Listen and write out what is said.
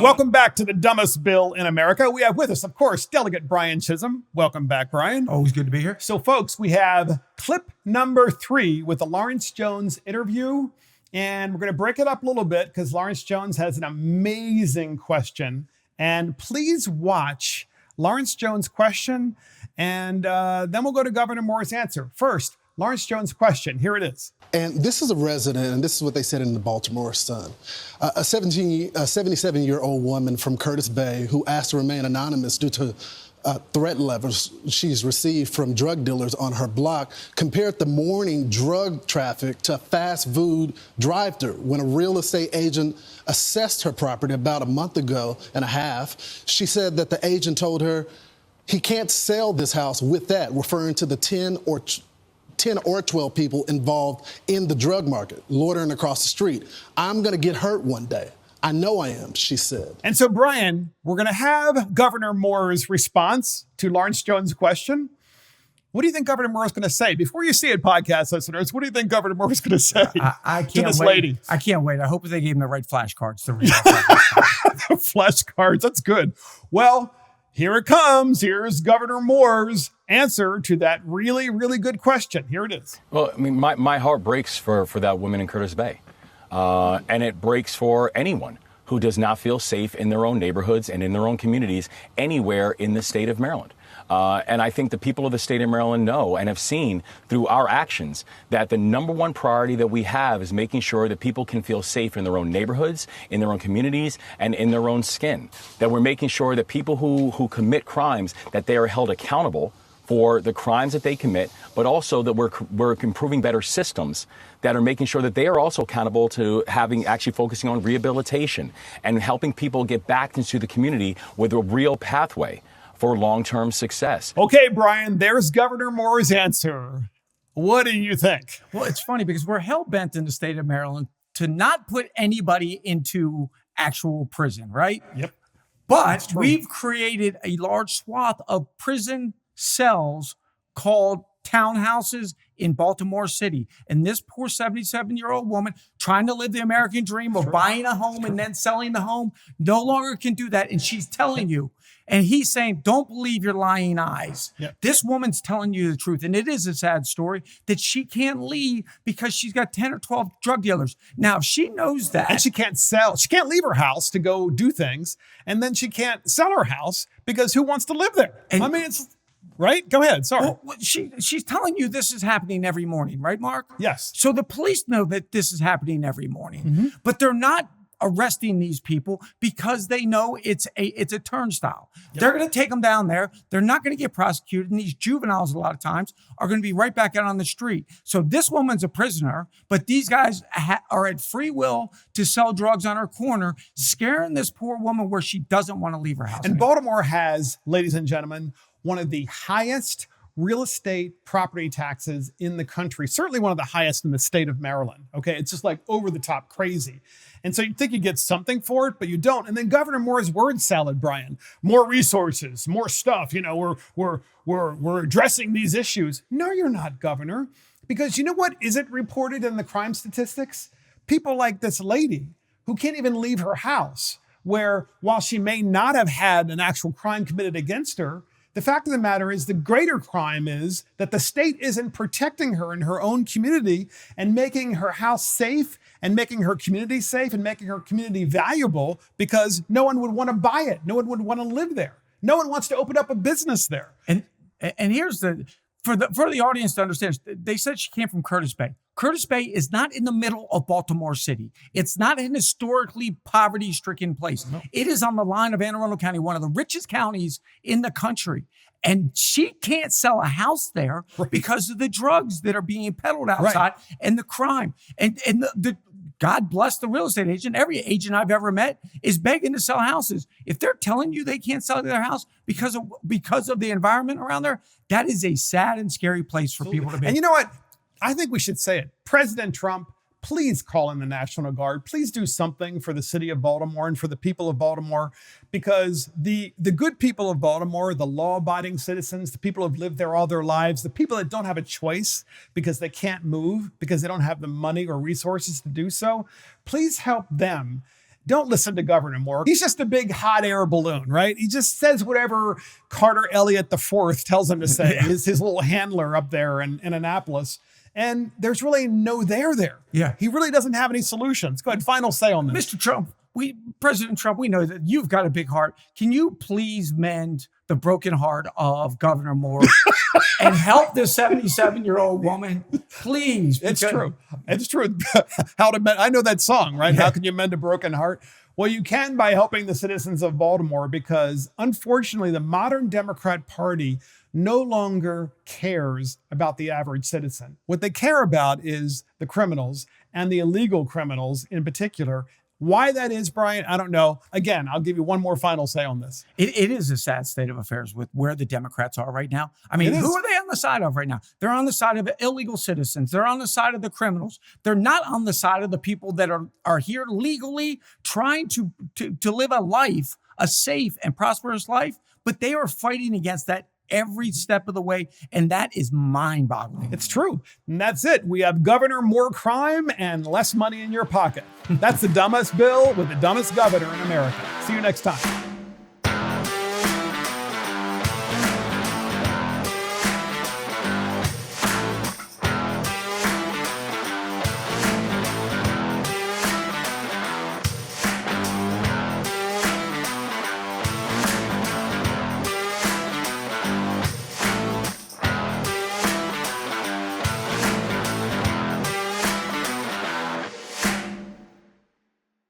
Welcome back to the dumbest bill in America. We have with us, of course, Delegate Brian Chisholm. Welcome back, Brian. Always good to be here. So, folks, we have clip number 3 with the Lawrence Jones interview. And we're going to break it up a little bit because Lawrence Jones has an amazing question. And please watch Lawrence Jones' question, and then we'll go to Governor Moore's answer. First, Lawrence Jones' question. Here it is. And this is a resident, and this is what they said in the Baltimore Sun. A 77-year-old woman from Curtis Bay who asked to remain anonymous due to threat levels she's received from drug dealers on her block compared the morning drug traffic to a fast food drive-thru. When a real estate agent assessed her property about a month ago and a half, she said that the agent told her he can't sell this house with that, referring to the 10 or 12 people involved in the drug market, loitering across the street. I'm going to get hurt one day. I know I am, she said. And so, Brian, we're going to have Governor Moore's response to Lawrence Jones' question. What do you think Governor Moore is going to say? Before you see it, podcast listeners, what do you think Governor Moore is going to say I can't to this wait. lady? I can't wait. I hope they gave him the right flashcards to read. Flashcards, that's good. Well, here it comes. Here's Governor Moore's answer to that really, really good question. Here it is. Well, I mean, my heart breaks for that woman in Curtis Bay. And it breaks for anyone who does not feel safe in their own neighborhoods and in their own communities anywhere in the state of Maryland. And I think the people of the state of Maryland know and have seen through our actions that the number one priority that we have is making sure that people can feel safe in their own neighborhoods, in their own communities, and in their own skin. That we're making sure that people who commit crimes, that they are held accountable for the crimes that they commit, but also that we're improving better systems that are making sure that they are also accountable to actually focusing on rehabilitation and helping people get back into the community with a real pathway for long-term success. Okay, Brian, there's Governor Moore's answer. What do you think? Well, it's funny because we're hell-bent in the state of Maryland to not put anybody into actual prison, right? Yep. But we've created a large swath of prison cells called townhouses in Baltimore City. And this poor 77-year-old woman trying to live the American dream of buying a home and then selling the home no longer can do that. And she's telling you, and he's saying, don't believe your lying eyes. Yep. This woman's telling you the truth. And it is a sad story that she can't leave because she's got 10 or 12 drug dealers. Now, if she knows that. And she can't leave her house to go do things. And then she can't sell her house because who wants to live there? And, I mean, it's right. Go ahead. Sorry. Well, she's telling you this is happening every morning, right, Mark? Yes. So the police know that this is happening every morning, but they're not arresting these people because they know it's a turnstile. Yep. They're going to take them down there. They're not going to get prosecuted. And these juveniles, a lot of times, are going to be right back out on the street. So this woman's a prisoner, but these guys are at free will to sell drugs on her corner, scaring this poor woman where she doesn't want to leave her house. And Baltimore has, ladies and gentlemen, one of the highest real estate property taxes in the country, certainly one of the highest in the state of Maryland. Okay, it's just like over the top crazy. And so you'd think you get something for it, but you don't. And then Governor Moore's word salad, Brian, more resources, more stuff. You know, we're addressing these issues. No, you're not, Governor, because you know what isn't reported in the crime statistics? People like this lady who can't even leave her house, where while she may not have had an actual crime committed against her, the fact of the matter is the greater crime is that the state isn't protecting her in her own community and making her house safe and making her community safe and making her community valuable because no one would want to buy it. No one would want to live there. No one wants to open up a business there. And here's for the audience to understand, they said she came from Curtis Bay. Curtis Bay is not in the middle of Baltimore City. It's not an historically poverty-stricken place. No. It is on the line of Anne Arundel County, one of the richest counties in the country. And she can't sell a house there because of the drugs that are being peddled outside and the crime. And the God bless the real estate agent. Every agent I've ever met is begging to sell houses. If they're telling you they can't sell their house because of the environment around there, that is a sad and scary place for people to be. And you know what? I think we should say it. President Trump, please call in the National Guard. Please do something for the city of Baltimore and for the people of Baltimore, because the good people of Baltimore, the law-abiding citizens, the people who have lived there all their lives, the people that don't have a choice because they can't move, because they don't have the money or resources to do so, please help them. Don't listen to Governor Moore. He's just a big hot air balloon, right? He just says whatever Carter Elliott IV tells him to say, his little handler up there in Annapolis. And there's really no there. Yeah. He really doesn't have any solutions. Go ahead, final say on this. Mr. Trump, President Trump, we know that you've got a big heart. Can you please mend the broken heart of Governor Moore and help this 77-year-old woman? Please. It's true. It's true. How to mend, I know that song, right? Yeah. How can you mend a broken heart? Well, you can by helping the citizens of Baltimore, because unfortunately, the modern Democrat Party no longer cares about the average citizen. What they care about is the criminals, and the illegal criminals in particular. Why that is, Brian, I don't know. Again, I'll give you one more final say on this. It is a sad state of affairs with where the Democrats are right now. I mean, who are they on the side of right now? They're on the side of the illegal citizens. They're on the side of the criminals. They're not on the side of the people that are here legally trying to live a life, a safe and prosperous life, but they are fighting against that every step of the way, and that is mind-boggling. It's true. And that's it. We have Governor more crime and less money in your pocket. That's the dumbest bill with the dumbest governor in America. See you next time.